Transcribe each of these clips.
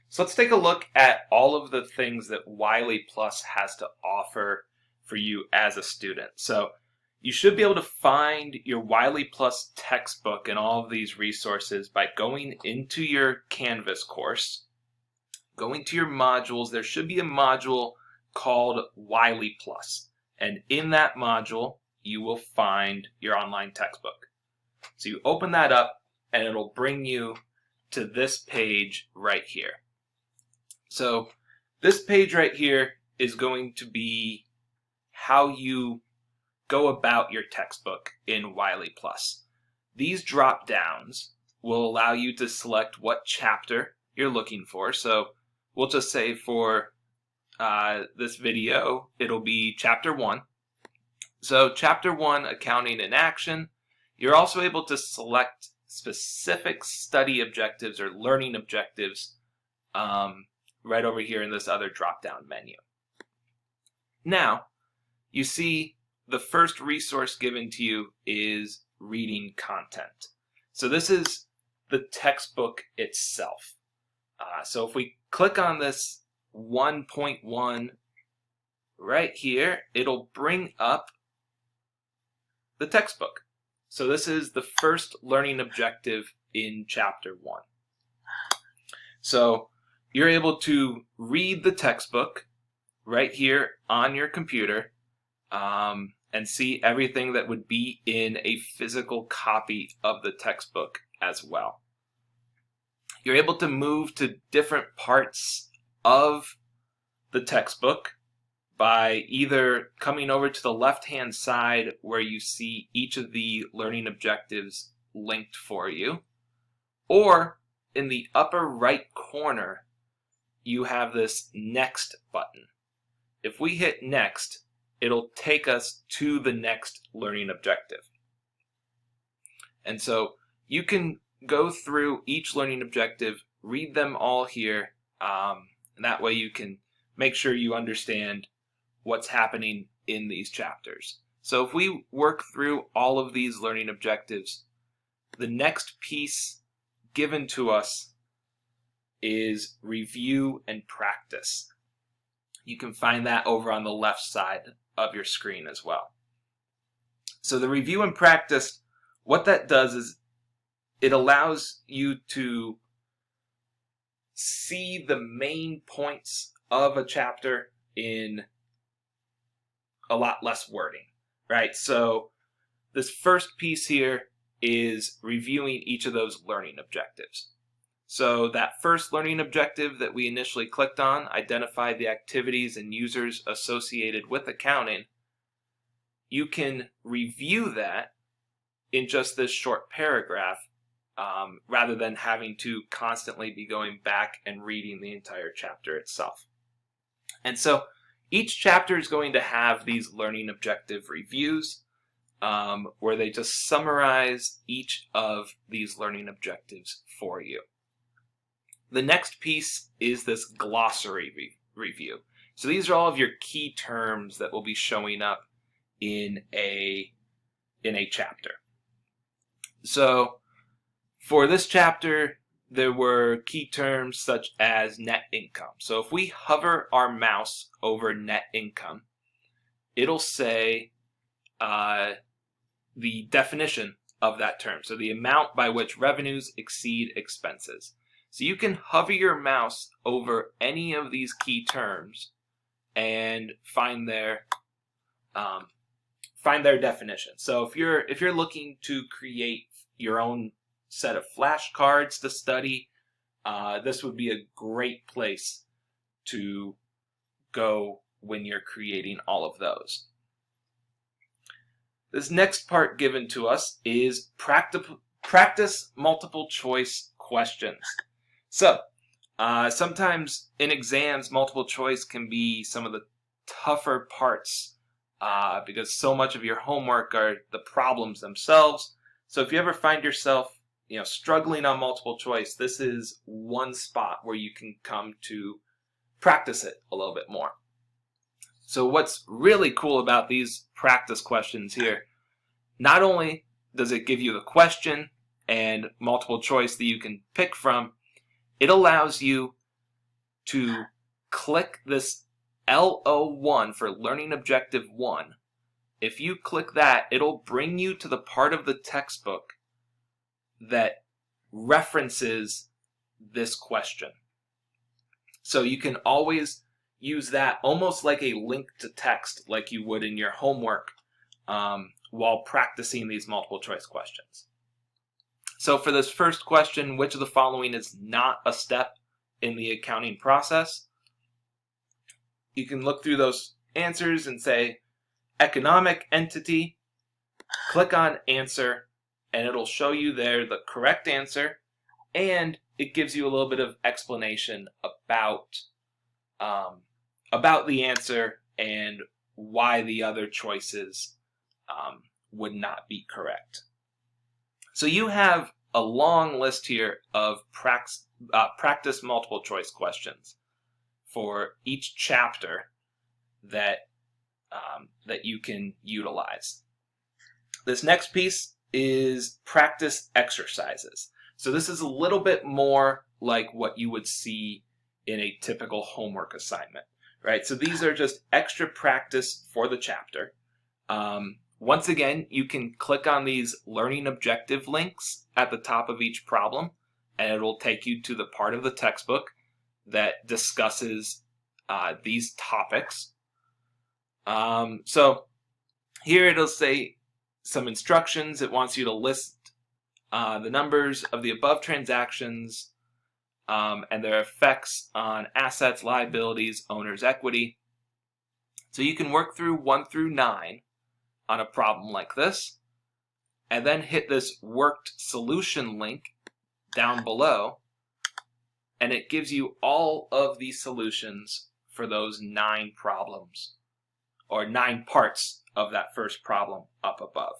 So let's take a look at all of the things that WileyPLUS has to offer for you as a student. So you should be able to find your WileyPLUS textbook and all of these resources by going into your Canvas course, going to your modules. There should be a module called WileyPLUS, and in that module you will find your online textbook. So you open that up and it'll bring you to this page right here. So this page right here is going to be how you go about your textbook in WileyPLUS. These drop downs will allow you to select what chapter you're looking for. So we'll just say for this video it'll be chapter 1. So chapter 1, accounting in action. You're also able to select specific study objectives or learning objectives right over here in this other drop-down menu. Now, you see the first resource given to you is reading content. So this is the textbook itself. So if we click on this 1.1 right here, it'll bring up the textbook. So this is the first learning objective in chapter 1. So you're able to read the textbook right here on your computer and see everything that would be in a physical copy of the textbook as well. You're able to move to different parts of the textbook by either coming over to the left-hand side where you see each of the learning objectives linked for you, or in the upper right corner you have this next button. If we hit next, it'll take us to the next learning objective. And so you can go through each learning objective, read them all here, and that way you can make sure you understand what's happening in these chapters. So if we work through all of these learning objectives, the next piece given to us is review and practice. You can find that over on the left side of your screen as well. So the review and practice, what that does is it allows you to see the main points of a chapter in a lot less wording, right? So this first piece here is reviewing each of those learning objectives. So that first learning objective that we initially clicked on, identify the activities and users associated with accounting, you can review that in just this short paragraph rather than having to constantly be going back and reading the entire chapter itself. And so each chapter is going to have these learning objective reviews where they just summarize each of these learning objectives for you. The next piece is this glossary review. So these are all of your key terms that will be showing up in a chapter. So for this chapter, there were key terms such as net income. So if we hover our mouse over net income, it'll say the definition of that term. So the amount by which revenues exceed expenses. So you can hover your mouse over any of these key terms and find their definition. So if you're looking to create your own set of flashcards to study, this would be a great place to go when you're creating all of those. This next part given to us is practice multiple choice questions. So sometimes in exams, multiple choice can be some of the tougher parts because so much of your homework are the problems themselves. So if you ever find yourself struggling on multiple choice, this is one spot where you can come to practice it a little bit more. So what's really cool about these practice questions here, not only does it give you the question and multiple choice that you can pick from, it allows you to click this LO1 for Learning Objective 1. If you click that, it'll bring you to the part of the textbook that references this question. So you can always use that almost like a link to text, like you would in your homework while practicing these multiple choice questions. So for this first question, which of the following is not a step in the accounting process? You can look through those answers and say economic entity, click on answer, and it'll show you there the correct answer, and it gives you a little bit of explanation about the answer and why the other choices would not be correct. So you have a long list here of practice multiple choice questions for each chapter that you can utilize. This next piece is practice exercises. So this is a little bit more like what you would see in a typical homework assignment, right? So these are just extra practice for the chapter. Once again, you can click on these learning objective links at the top of each problem, and it will take you to the part of the textbook that discusses these topics. So here it'll say some instructions. It wants you to list the numbers of the above transactions and their effects on assets, liabilities, owner's equity. So you can work through 1 through 9 on a problem like this, and then hit this worked solution link down below, and it gives you all of the solutions for those 9 problems, or 9 parts of that first problem up above.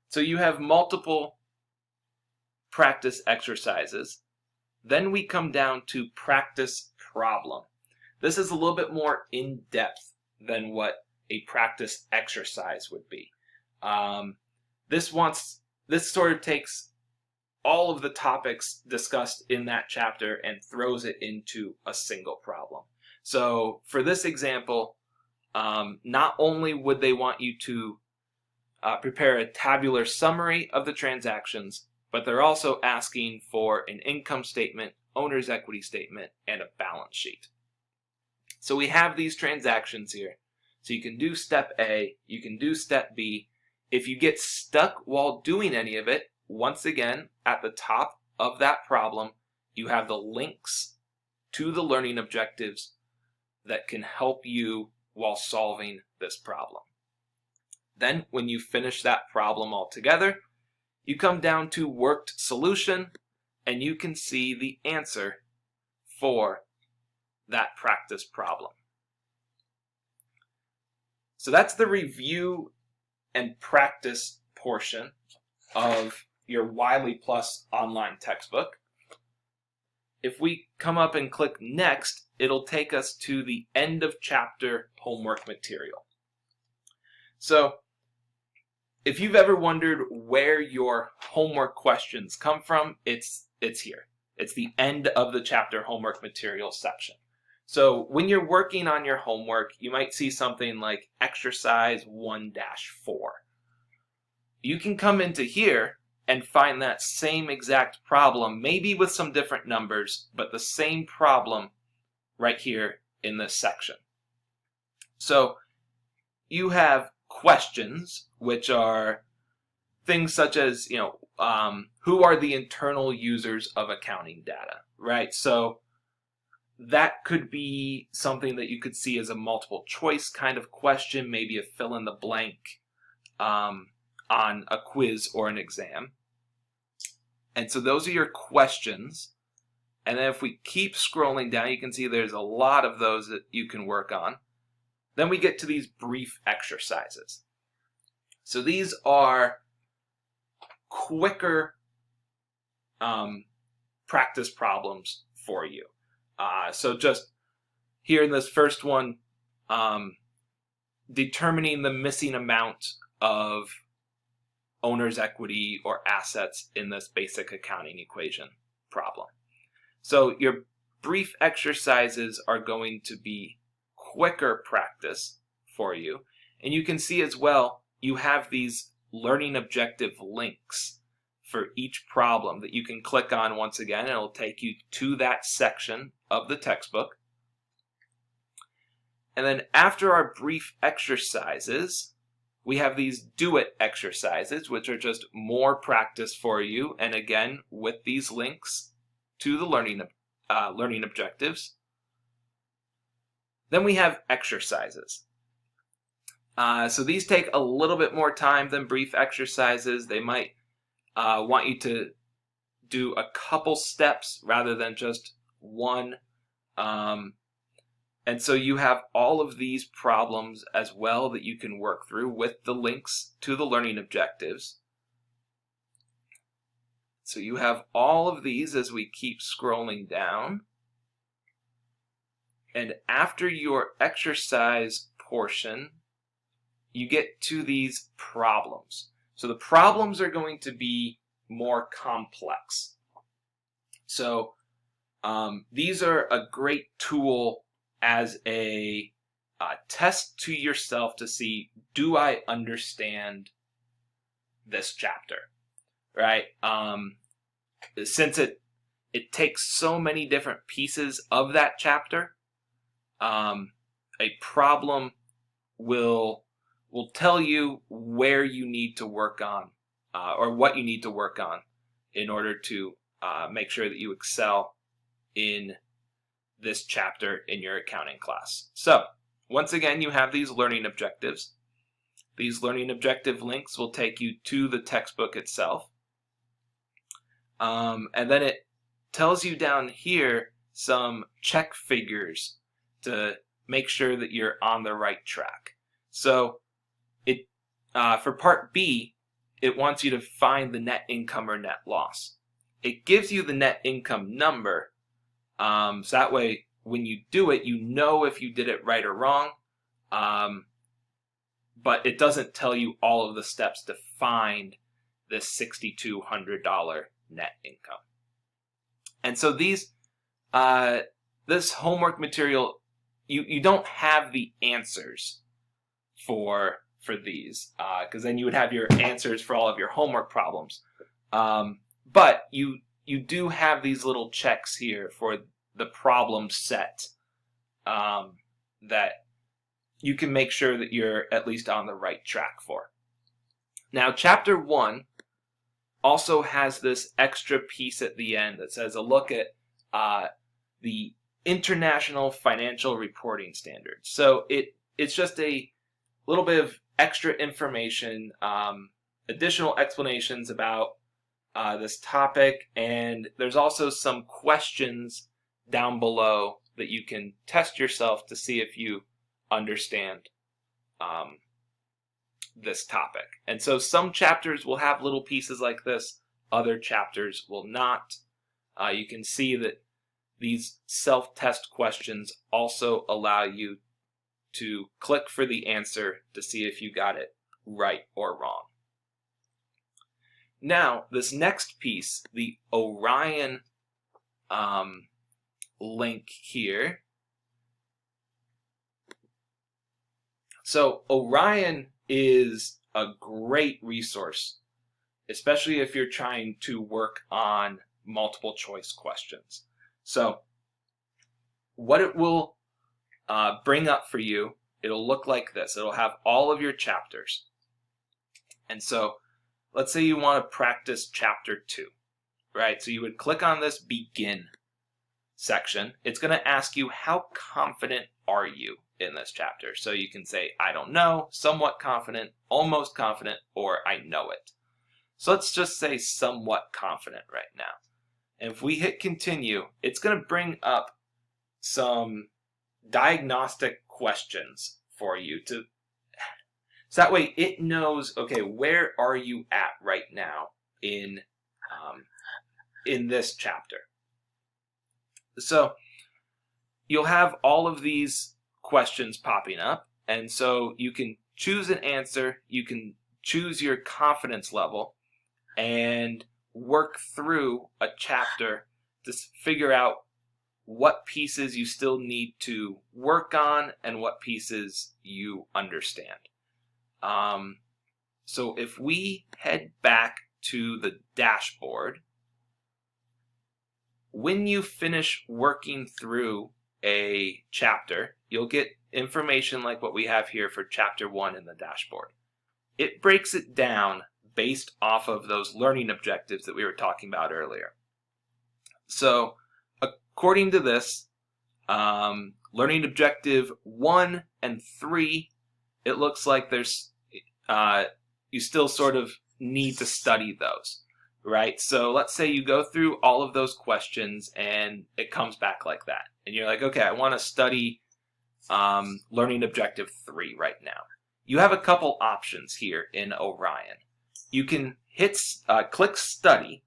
So you have multiple practice exercises. Then we come down to practice problem. This is a little bit more in-depth than what a practice exercise would be. This sort of takes all of the topics discussed in that chapter and throws it into a single problem. So for this example, not only would they want you to prepare a tabular summary of the transactions, but they're also asking for an income statement, owner's equity statement, and a balance sheet. So we have these transactions here. So you can do step A, you can do step B. If you get stuck while doing any of it, once again, at the top of that problem, you have the links to the learning objectives that can help you while solving this problem. Then, when you finish that problem altogether, you come down to worked solution, and you can see the answer for that practice problem. So that's the review and practice portion of your WileyPLUS online textbook. If we come up and click next, it'll take us to the end of chapter homework material. So if you've ever wondered where your homework questions come from, it's here. It's the end of the chapter homework material section. So when you're working on your homework, you might see something like exercise 1-4. You can come into here and find that same exact problem, maybe with some different numbers, but the same problem right here in this section. So you have questions, which are things such as, who are the internal users of accounting data, right? So that could be something that you could see as a multiple choice kind of question, maybe a fill in the blank on a quiz or an exam. And so those are your questions. And then if we keep scrolling down, you can see there's a lot of those that you can work on. Then we get to these brief exercises. So these are quicker practice problems for you. So just here in this first one, determining the missing amount of owner's equity or assets in this basic accounting equation problem. So your brief exercises are going to be quicker practice for you. And you can see as well, you have these learning objective links for each problem that you can click on once again, and it'll take you to that section of the textbook. And then after our brief exercises, we have these do it exercises, which are just more practice for you. And again, with these links to the learning objectives. Then we have exercises. So these take a little bit more time than brief exercises. They might want you to do a couple steps rather than just one. And so you have all of these problems as well that you can work through with the links to the learning objectives. So you have all of these as we keep scrolling down. And after your exercise portion, you get to these problems. So the problems are going to be more complex. So these are a great tool as a test to yourself to see, do I understand this chapter, right? Since it takes so many different pieces of that chapter, a problem will tell you where you need to work on, or what you need to work on in order to make sure that you excel in this chapter in your accounting class. So, once again, you have these learning objectives. These learning objective links will take you to the textbook itself. And then it tells you down here some check figures to make sure that you're on the right track. So, for part B, it wants you to find the net income or net loss. It gives you the net income number, so that way when you do it, you know if you did it right or wrong, but it doesn't tell you all of the steps to find this $6,200 net income. And so these, this homework material, you don't have the answers for these, because then you would have your answers for all of your homework problems. But you do have these little checks here for the problem set that you can make sure that you're at least on the right track for. Now, Chapter 1 also has this extra piece at the end that says a look at the International Financial Reporting Standards. So it's just a little bit of extra information, additional explanations about this topic, and there's also some questions down below that you can test yourself to see if you understand this topic. And so some chapters will have little pieces like this, other chapters will not. You can see that these self-test questions also allow you to click for the answer to see if you got it right or wrong. Now, this next piece, the Orion link here. So Orion is a great resource, especially if you're trying to work on multiple choice questions. So what it will bring up for you, it'll look like this. It'll have all of your chapters. And so let's say you want to practice chapter 2, right? So you would click on this begin section. It's going to ask you, how confident are you in this chapter? So you can say, I don't know, somewhat confident, almost confident, or I know it. So let's just say somewhat confident right now. And if we hit continue, it's going to bring up some diagnostic questions for you so that way it knows, okay, where are you at right now in this chapter. So you'll have all of these questions popping up, and so you can choose an answer, you can choose your confidence level, and work through a chapter to figure out what pieces you still need to work on and what pieces you understand. So if we head back to the dashboard, when you finish working through a chapter, you'll get information like what we have here for chapter 1 in the dashboard. It breaks it down based off of those learning objectives that we were talking about earlier. So according to this, learning objective 1 and 3, it looks like there's you still sort of need to study those, right? So let's say you go through all of those questions and it comes back like that. And you're like, okay, I want to study learning objective 3 right now. You have a couple options here in Orion. You can click study.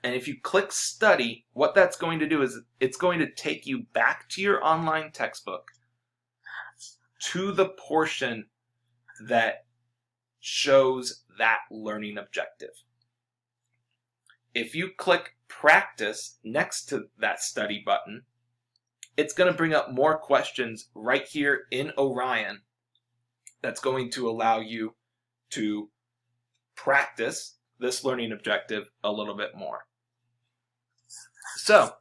And if you click study, what that's going to do is it's going to take you back to your online textbook to the portion that shows that learning objective. If you click practice next to that study button, it's going to bring up more questions right here in Orion that's going to allow you to practice this learning objective a little bit more. So,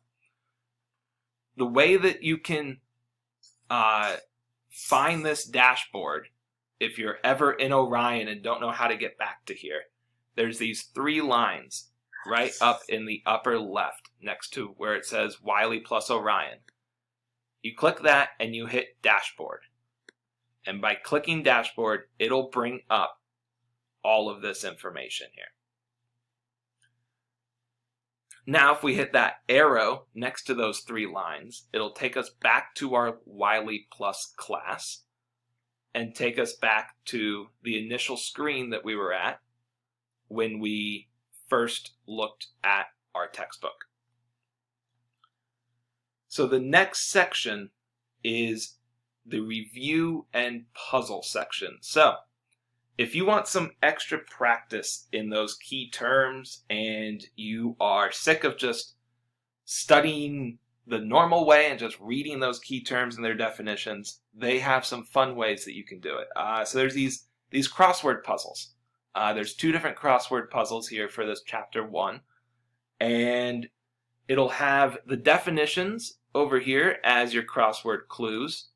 the way that you can find this dashboard, if you're ever in Orion and don't know how to get back to here, there's these 3 lines right up in the upper left next to where it says WileyPLUS Orion. You click that and you hit dashboard. And by clicking dashboard, it'll bring up all of this information here. Now, if we hit that arrow next to those 3 lines, it'll take us back to our WileyPLUS class and take us back to the initial screen that we were at when we first looked at our textbook. So the next section is the review and puzzle section. So if you want some extra practice in those key terms and you are sick of just studying the normal way and just reading those key terms and their definitions, they have some fun ways that you can do it. So there's these crossword puzzles. There's 2 different crossword puzzles here for this chapter 1. And it'll have the definitions over here as your crossword clues.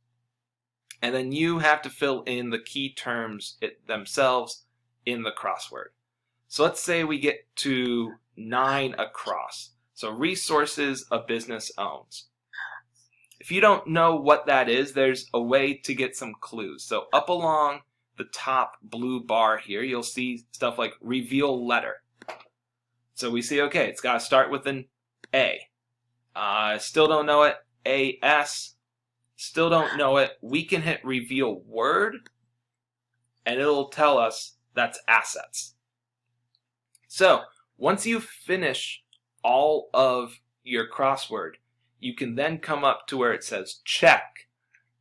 And then you have to fill in the key terms themselves in the crossword. So let's say we get to 9 across. So resources a business owns. If you don't know what that is, there's a way to get some clues. So up along the top blue bar here, you'll see stuff like reveal letter. So we see, okay, it's got to start with an A. Still don't know it. AS. Still don't know it. We can hit reveal word, and it'll tell us that's assets. So once you finish all of your crossword, you can then come up to where it says check,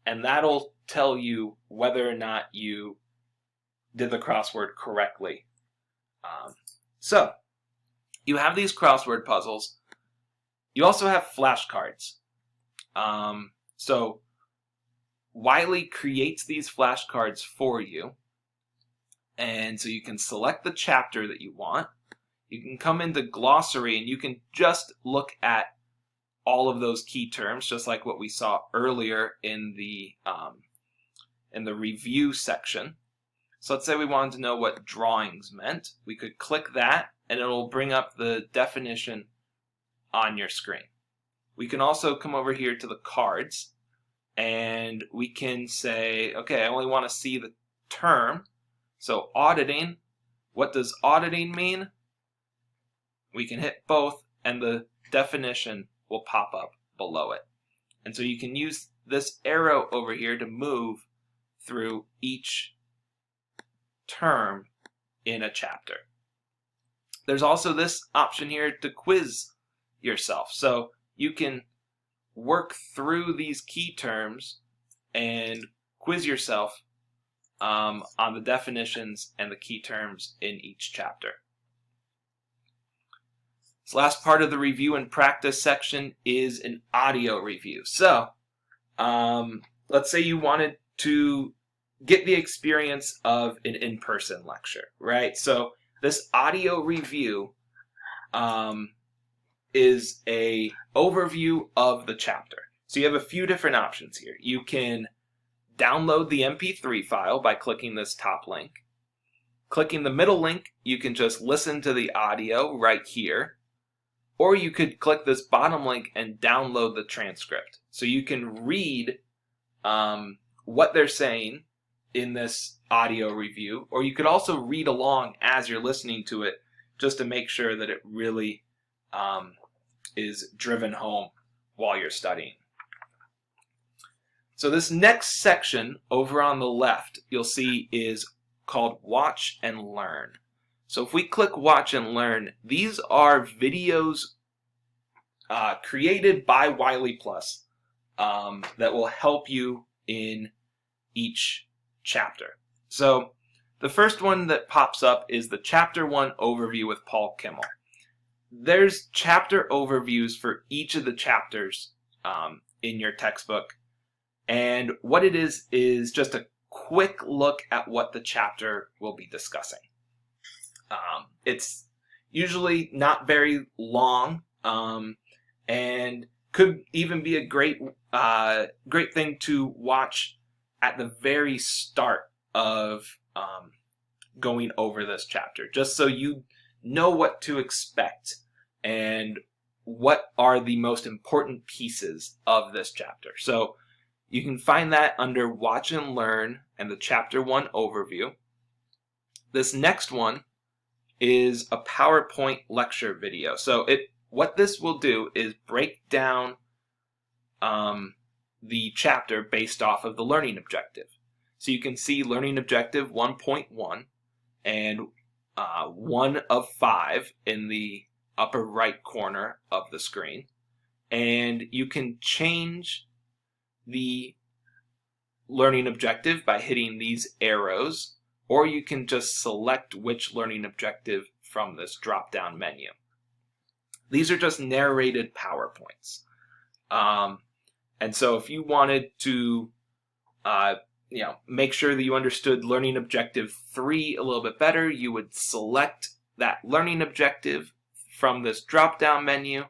and that'll tell you whether or not you did the crossword correctly. So you have these crossword puzzles. You also have flashcards. So Wiley creates these flashcards for you, and so you can select the chapter that you want. You can come into glossary and you can just look at all of those key terms, just like what we saw earlier in the review section. So let's say we wanted to know what drawings meant. We could click that and it'll bring up the definition on your screen. We can also come over here to the cards and we can say, okay, I only want to see the term. So auditing, what does auditing mean? We can hit both and the definition will pop up below it. And so you can use this arrow over here to move through each term in a chapter. There's also this option here to quiz yourself. So you can work through these key terms and quiz yourself on the definitions and the key terms in each chapter. This last part of the review and practice section is an audio review. So, let's say you wanted to get the experience of an in-person lecture, right? So this audio review is a overview of the chapter. So you have a few different options here. You can download the MP3 file by clicking this top link. Clicking the middle link, you can just listen to the audio right here. Or you could click this bottom link and download the transcript. So you can read what they're saying in this audio review, or you could also read along as you're listening to it just to make sure that it really is driven home while you're studying. So this next section over on the left you'll see is called Watch and Learn. So if we click Watch and Learn, these are videos created by WileyPLUS that will help you in each chapter. So the first one that pops up is the Chapter 1 Overview with Paul Kimmel. There's chapter overviews for each of the chapters in your textbook, and what it is just a quick look at what the chapter will be discussing. It's usually not very long, and could even be a great thing to watch at the very start of going over this chapter, just so you know what to expect and what are the most important pieces of this chapter. So you can find that under Watch and Learn and the Chapter 1 Overview. This next one is a PowerPoint lecture video. So what this will do is break down the chapter based off of the learning objective. So you can see learning objective 1.1 and 1 of 5 in the upper right corner of the screen. And you can change the learning objective by hitting these arrows, or you can just select which learning objective from this drop-down menu. These are just narrated PowerPoints. And so if you wanted to make sure that you understood learning objective 3 a little bit better, you would select that learning objective from this drop-down menu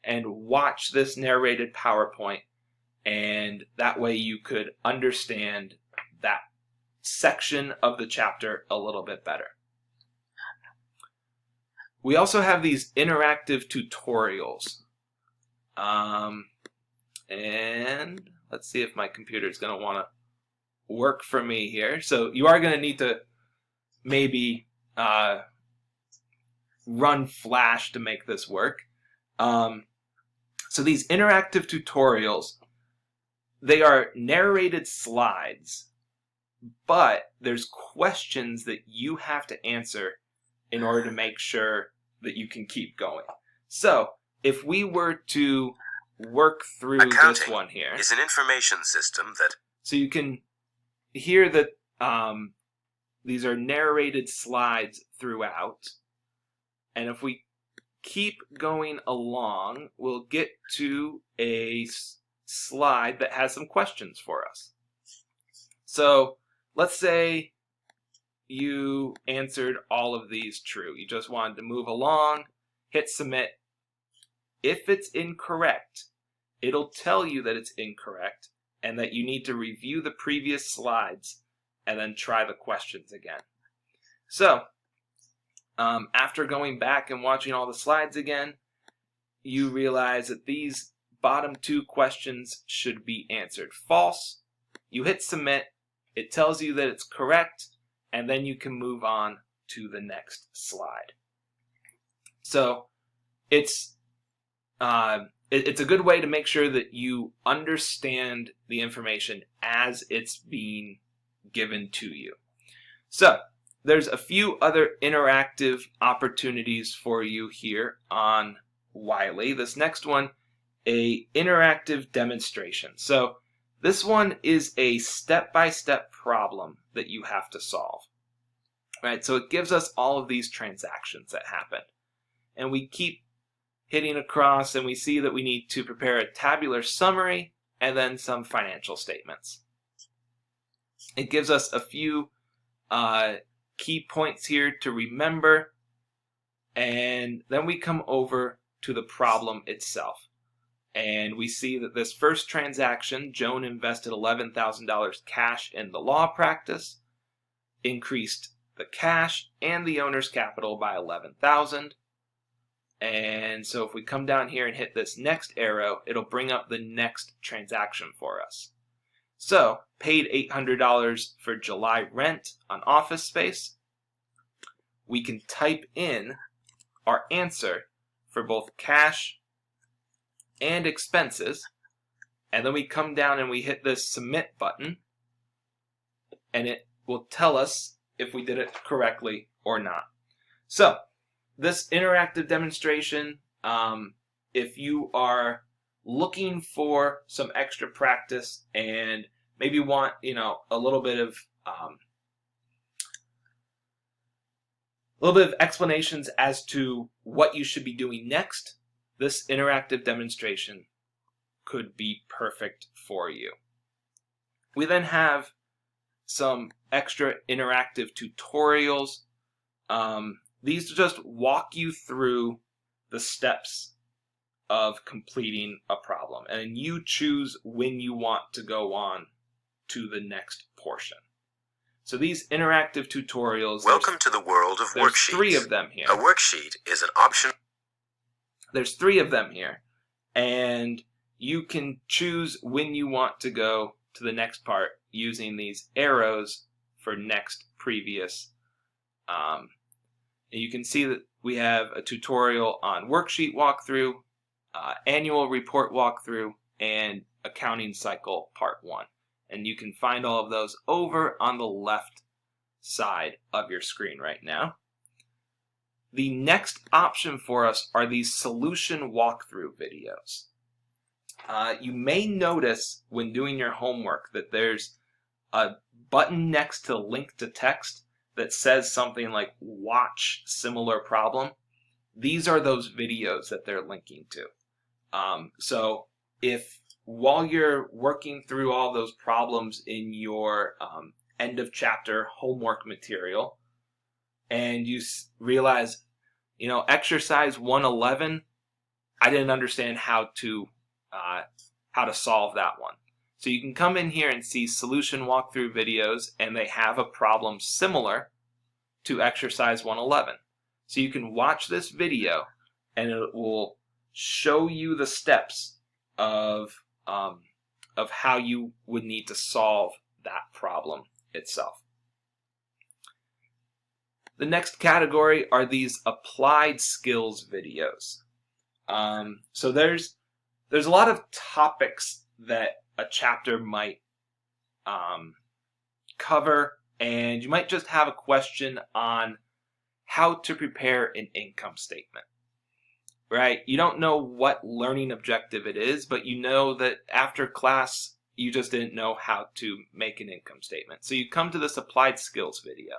and watch this narrated PowerPoint, and that way you could understand that section of the chapter a little bit better. We also have these interactive tutorials. And let's see if my computer is going to want to work for me here. So you are going to need to maybe run Flash to make this work. So these interactive tutorials, they are narrated slides, but there's questions that you have to answer in order to make sure that you can keep going. So if we were to work through this one here, is an information system that... So you can hear that these are narrated slides throughout. And if we keep going along, we'll get to a slide that has some questions for us. So let's say you answered all of these true. You just wanted to move along, hit submit. If it's incorrect, it'll tell you that it's incorrect and that you need to review the previous slides and then try the questions again. So after going back and watching all the slides again, you realize that these bottom 2 questions should be answered false. You hit submit, it tells you that it's correct, and then you can move on to the next slide. So it's a good way to make sure that you understand the information as it's being given to you. So there's a few other interactive opportunities for you here on Wiley. This next one, a interactive demonstration. So this one is a step-by-step problem that you have to solve. Right? So it gives us all of these transactions that happen. And we keep hitting across, and we see that we need to prepare a tabular summary and then some financial statements. It gives us a few key points here to remember, and then we come over to the problem itself. And we see that this first transaction, Joan invested $11,000 cash in the law practice, increased the cash and the owner's capital by $11,000. And so if we come down here and hit this next arrow, it'll bring up the next transaction for us. So, paid $800 for July rent on office space. We can type in our answer for both cash and expenses, and then we come down and we hit this submit button, and it will tell us if we did it correctly or not. So this interactive demonstration, if you are looking for some extra practice and maybe want a little bit of explanations as to what you should be doing next, this interactive demonstration could be perfect for you. We then have some extra interactive tutorials. These just walk you through the steps of completing a problem, and you choose when you want to go on to the next portion. So these interactive tutorials... Welcome to the world of there's worksheets. 3 of them here. A worksheet is an option. There's 3 of them here, and you can choose when you want to go to the next part using these arrows for next, previous. And you can see that we have a tutorial on worksheet walkthrough, annual report walkthrough, and accounting cycle part 1. And you can find all of those over on the left side of your screen right now. The next option for us are these solution walkthrough videos. You may notice when doing your homework that there's a button next to link to text that says something like watch similar problem. These are those videos that they're linking to. So if while you're working through all those problems in your end of chapter homework material, and you realize, exercise 111, I didn't understand how to solve that one. So you can come in here and see solution walkthrough videos, and they have a problem similar to exercise 111. So you can watch this video, and it will show you the steps of how you would need to solve that problem itself. The next category are these applied skills videos. So there's a lot of topics that a chapter might cover, and you might just have a question on how to prepare an income statement. Right? You don't know what learning objective it is, but you know that after class you just didn't know how to make an income statement. So you come to this applied skills video,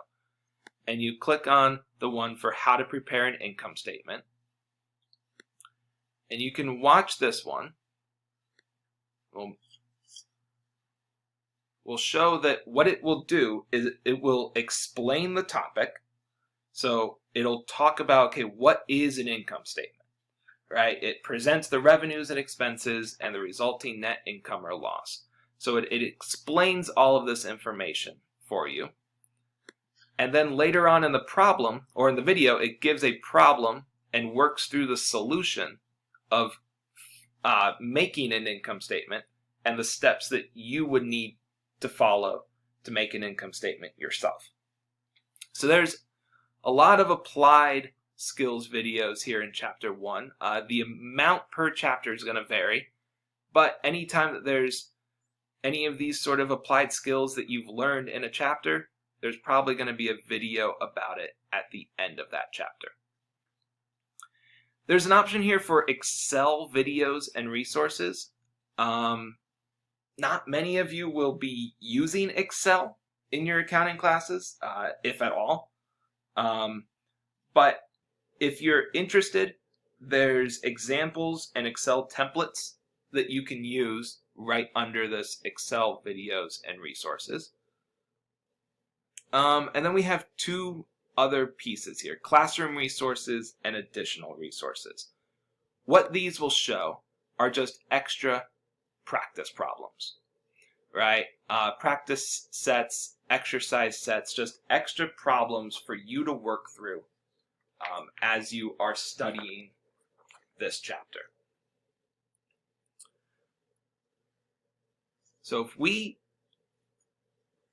and you click on the one for how to prepare an income statement. And you can watch this one. We'll show that what it will do is it will explain the topic. So it'll talk about, okay, what is an income statement? Right? It presents the revenues and expenses and the resulting net income or loss. So it explains all of this information for you. And then later on in the problem, or in the video, it gives a problem and works through the solution of making an income statement and the steps that you would need to follow to make an income statement yourself. So there's a lot of applied skills videos here in chapter 1. The amount per chapter is going to vary, but anytime that there's any of these sort of applied skills that you've learned in a chapter, there's probably going to be a video about it at the end of that chapter. There's an option here for Excel videos and resources. Not many of you will be using Excel in your accounting classes, if at all. But if you're interested, there's examples and Excel templates that you can use right under this Excel videos and resources. And then we have two other pieces here, classroom resources and additional resources. What these will show are just extra practice problems, right? Practice sets, exercise sets, just extra problems for you to work through as you are studying this chapter. So if we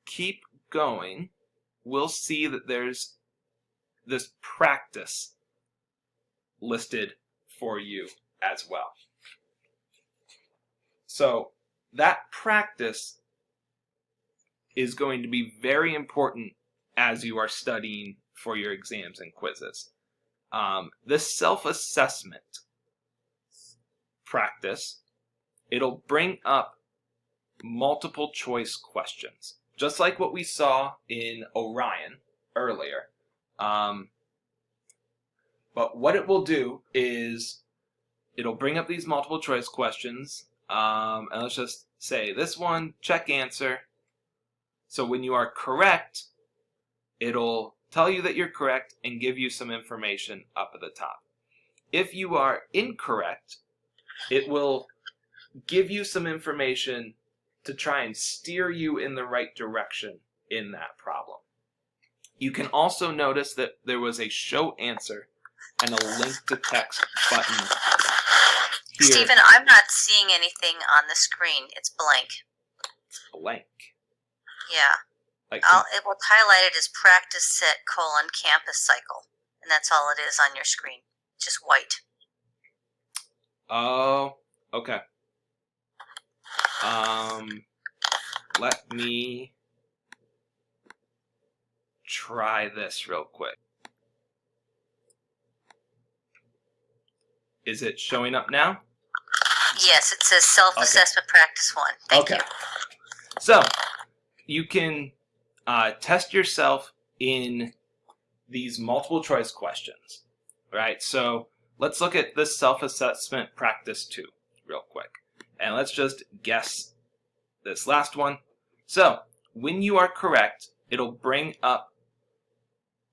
keep going, we'll see that there's this practice listed for you as well. So that practice is going to be very important as you are studying for your exams and quizzes. This self-assessment practice, it'll bring up multiple choice questions, just like what we saw in Orion earlier. But what it will do is it'll bring up these multiple choice questions, and let's just say this one, check answer. So when you are correct, it'll tell you that you're correct and give you some information up at the top. If you are incorrect, it will give you some information to try and steer you in the right direction in that problem. You can also notice that there was a show answer and a link to text button here. Stephen, I'm not seeing anything on the screen. It's blank. It's blank. Yeah. Like, It will highlight it as practice set : campus cycle. And that's all it is on your screen. Just white. oh, okay. Let me try this real quick. Is it showing up now? Yes, it says self-assessment practice 1. Thank you. So you can test yourself in these multiple choice questions, right? So let's look at this self-assessment practice 2 real quick. And let's just guess this last one. So when you are correct, it'll bring up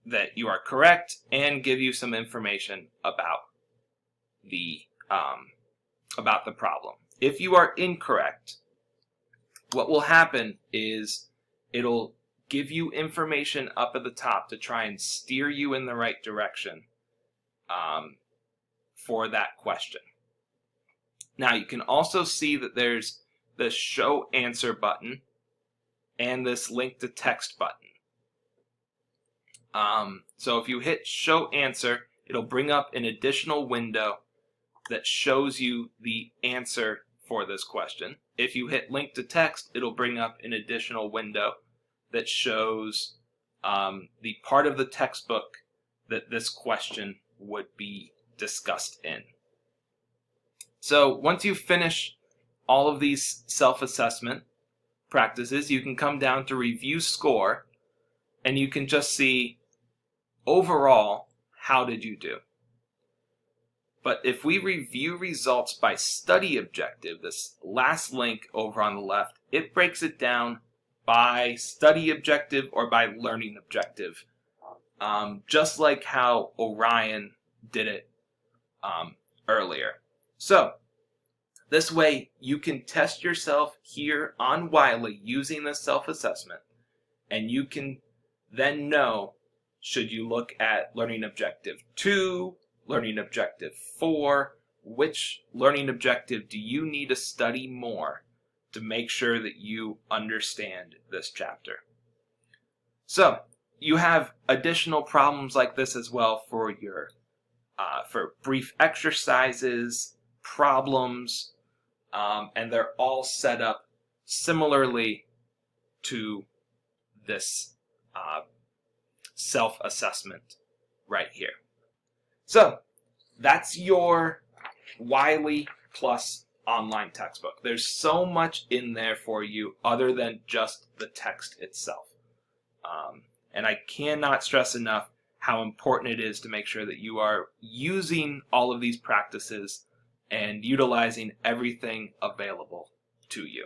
that you are correct and give you some information about the problem. If you are incorrect, what will happen is it'll give you information up at the top to try and steer you in the right direction for that question. Now you can also see that there's this show answer button and this link to text button. So if you hit show answer, it'll bring up an additional window that shows you the answer for this question. If you hit link to text, it'll bring up an additional window that shows the part of the textbook that this question would be discussed in. So once you finish all of these self-assessment practices, you can come down to review score, and you can just see overall, how did you do? But if we review results by study objective, this last link over on the left, it breaks it down by study objective or by learning objective, just like how Orion did it earlier. So this way you can test yourself here on Wiley using this self-assessment, and you can then know, should you look at learning objective 2, learning objective 4, which learning objective do you need to study more to make sure that you understand this chapter. So you have additional problems like this as well for your for brief exercises, problems, and they're all set up similarly to this self-assessment right here. So that's your WileyPLUS online textbook. There's so much in there for you other than just the text itself. And I cannot stress enough how important it is to make sure that you are using all of these practices and utilizing everything available to you.